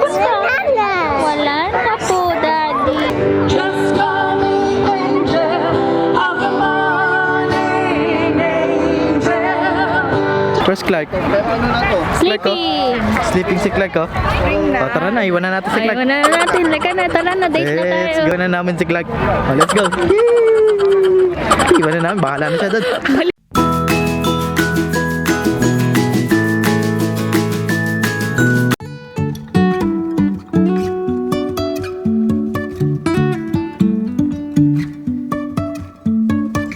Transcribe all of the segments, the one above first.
pupunta? Wala na po, Daddy. First Clarke. Sleeping. Sleeping si Clarke, oh. Oh, tara na, iwan na natin si Clarke. Iwan na natin. Laka na, tara na. Date na Let's tayo. go na namin si Clarke. Oh, let's go. Yay! Iwan na namin, bahala na siya doon.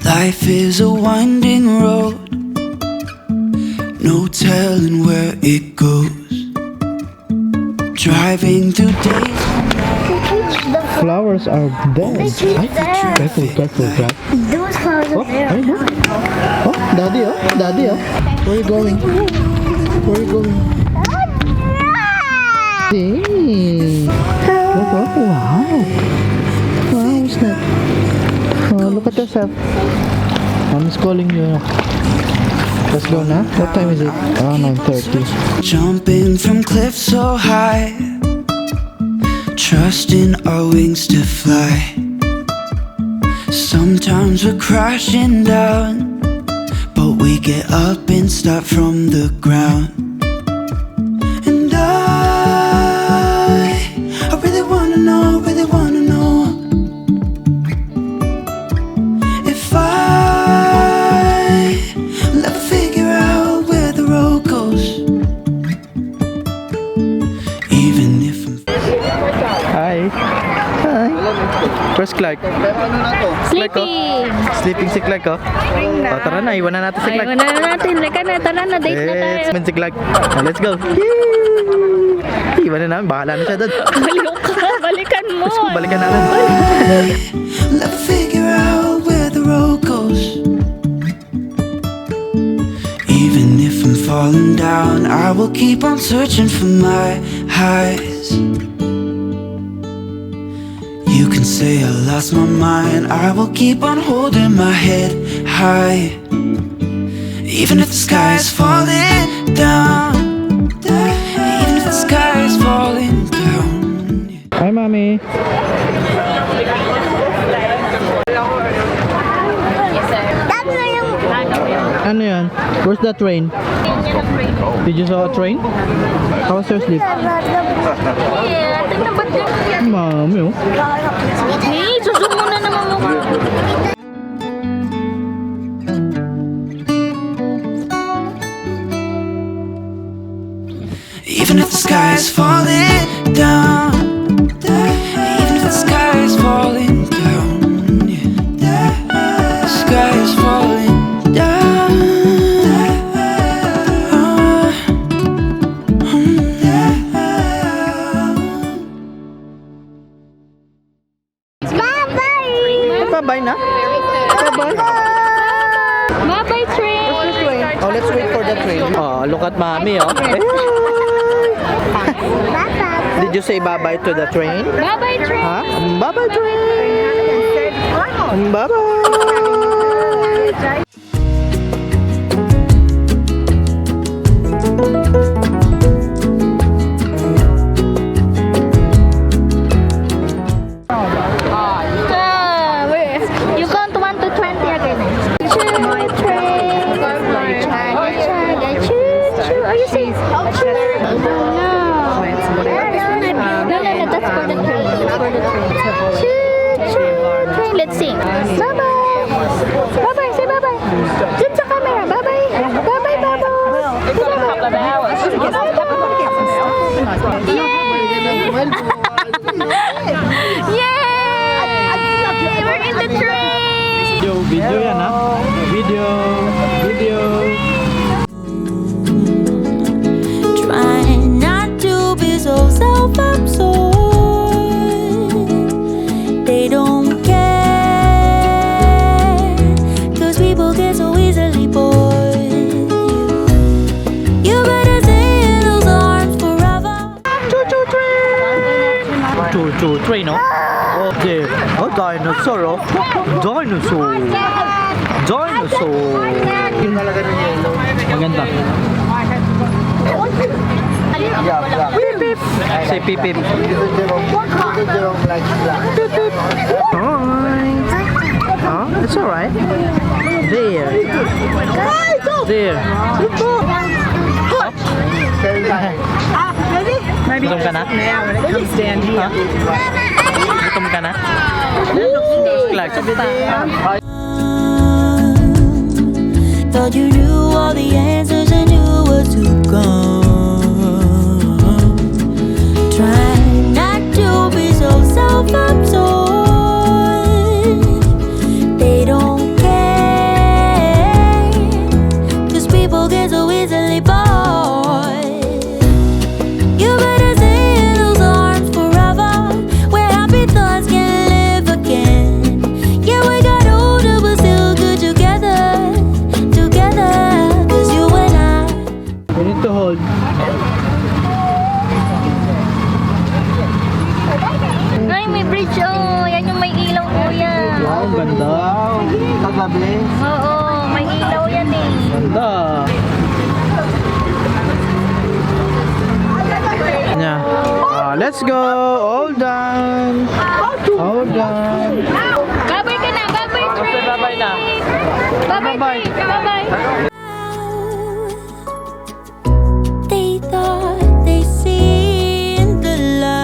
Life is a winding road, no telling where it goes. Driving through days. Flowers are there. Careful, careful, Clarke. Those flowers Oh, ayun, oh. Oh, Daddy, oh. Daddy, oh. Where are you going? Where are you going? Dang. Look, oh, wow. Wow, what's that? Oh, look at yourself. Mommy's calling you. Let's go now. What time is it? Oh, 9:30. Jumping from cliffs so high, trusting our wings to fly. Sometimes we're crashing down, but we get up and start from the ground. And I really wanna know, if I will ever figure out where the road goes. Even if I'm Hi. Hi. Where's Clarke? Sleeping. Sleeping si Clarke, oh. Oh, tara na, iwan na natin si Clarke. Iwan na natin. Laka na, tara na. Date na tayo. Let's si Clarke. Oh, let's go. Yay! Iwan na namin, bahala na siya doon. Baliw ka. Balikan mo. Let's go, balikan natin. let me figure out where the road goes. Even if I'm falling down, I will keep on searching for my highs. You can say I lost my mind, I will keep on holding my head high. Even if the sky is falling down, even if the sky is falling down. Hi, Mommy. Ano yan? Where's the train? Did you saw a train? How was your sleep? Tingnan ba't yung... Mami, oh. Hey, susun muna naman mo. Even if the sky is falling down, even if the sky is falling down, yeah. The sky is falling down. Bye-bye na. Bye-bye. Bye-bye, train. Oh, let's wait for the train. Oh, look at Mommy, oh. Did you say bye-bye to the train? Bye-bye, train. Huh? Bye-bye, train. Bye-bye. You count 1 to 20 again. Are you saying? No, that's for the train. Train. Let's sing. Bye-bye. Bye-bye. Say bye-bye. Dun sa camera. Bye-bye. Bye-bye, Bubbles. It's gonna a couple of hours. Yay! We're in the train! Video yan, ha? Video. Try not to be so self-absorbed. They don't care, 'cause people get so easily bored. You better stay in those arms forever. Choo-choo train, oh. Okay. Oh, dinosaur, oh. Dinosaur. Maganda. Say say pip pip. Oh, it's alright. There. There. Gutom ka na? Gutom ka na? Clarke. Thought you knew all the answers and knew where to go. Try not to be so self-absorbed. They don't care, 'cause people get so easily bored. You better stay in those arms forever, where happy thoughts can live again. Yeah, we got older but still good together. 'Cause you and I. You need to hold. Ay, may bridge oh. Yan yung may ilaw kuya. Wow, ganda. Kagabi. Oo, may ilaw yan eh. Ganda. Yeah. Let's go. All done. All done. Babay ka na, babay trip. Bye-bye na. Babay Bye-bye. trip, babay. They thought they seen the light.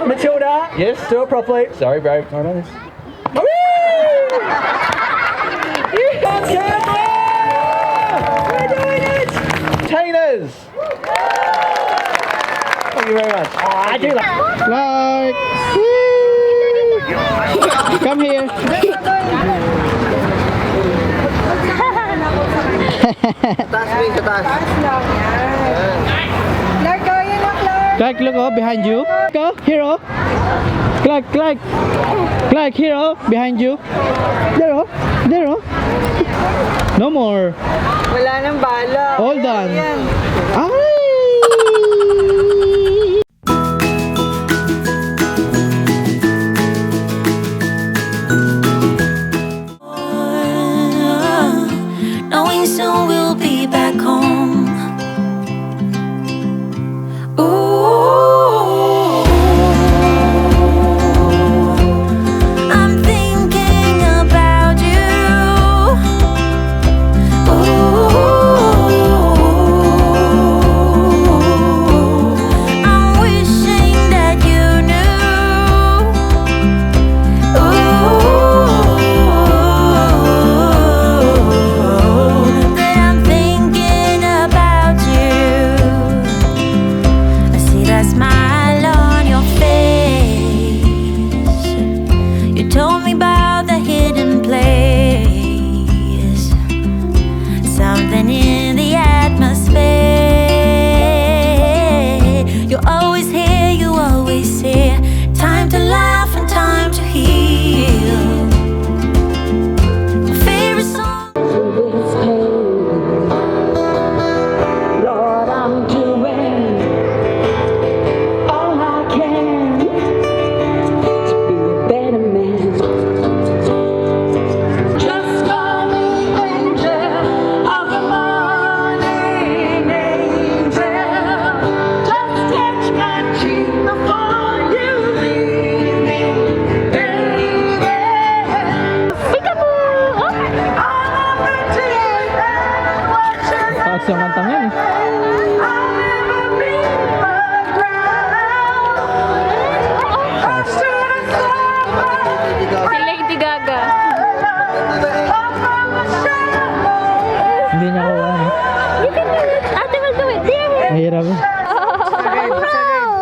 Matilda? Yes, do it properly. Sorry, bro. Hold on. Canberra! We're doing it! Tainers! Thank you very much. I do like. Clarke. Come here. Clarke, look oh, behind you. Go, here oh. Clarke, Clarke. Clarke, here oh, behind you. There oh. There oh. No more. Wala nang bala. All done. Ayan. Ay! Knowing soon we'll be back home. Ooh, I'm thinking about you. Ooh, I'm wishing that you knew. That I'm thinking about you. I see that smile on your face. You told me about the hidden place, something in the atmosphere. You're always here, you always here. Time to laugh and time to heal. My favorite song. Lord, I'm doing all I can to be a better man. Just call me angel of the morning, angel. Just touch my cheek before you leave me, baby. Peekaboo! Oh. I'll appreciate that what you Taas yung kantang yan eh. I'll never be Si Lady Gaga. Hindi niya kuha eh. You can do it. Ate will do it. There. Mahirap eh.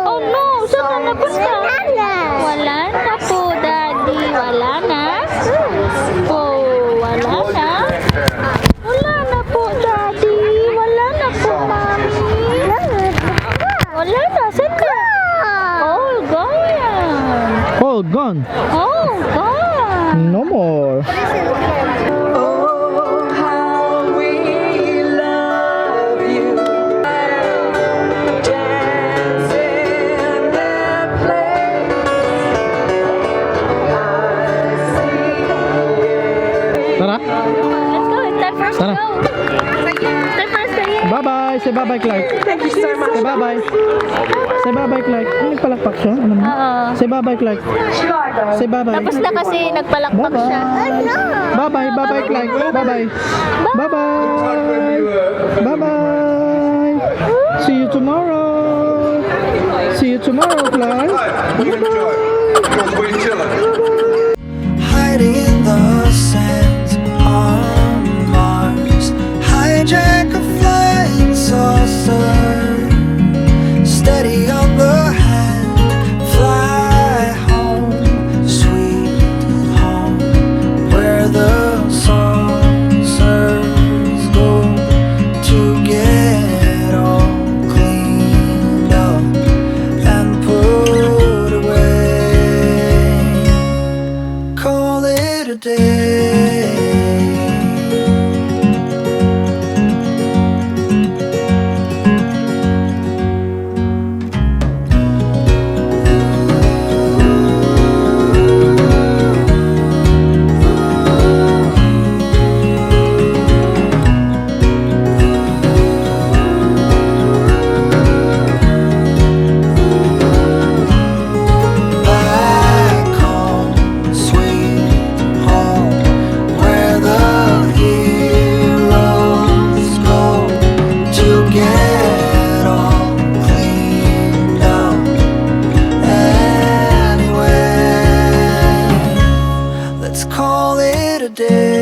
Oh no! Saan na napunta? Wala na po, Daddy. Wala na? Oh, wala na? Wala na po, Daddy. Wala na po, Mommy. Wala na. Saan na? All gone. All gone. Oh, gone. No more. Oh, how we love you. Dance in that place. I see. Tara. say bye-bye, Clarke. Thank you so much. Say bye-bye. Say bye-bye, Clarke. Ay, nagpalakpak siya? Ano mo? Oo. Say bye-bye, Clarke. Say bye-bye. Tapos na kasi nagpalakpak siya. Bye-bye, bye-bye, Clarke. Bye-bye. Bye-bye. Bye-bye. See you tomorrow. See you tomorrow, Clarke. Hiding in the sands on Mars. Hijack a flying saucer. Steady on the hand. Fly home, sweet home, where the saucers go to get all cleaned up and put away. Call it a day. Back home, sweet home, where the heroes go to get all cleaned up. Anyway, let's call it a day.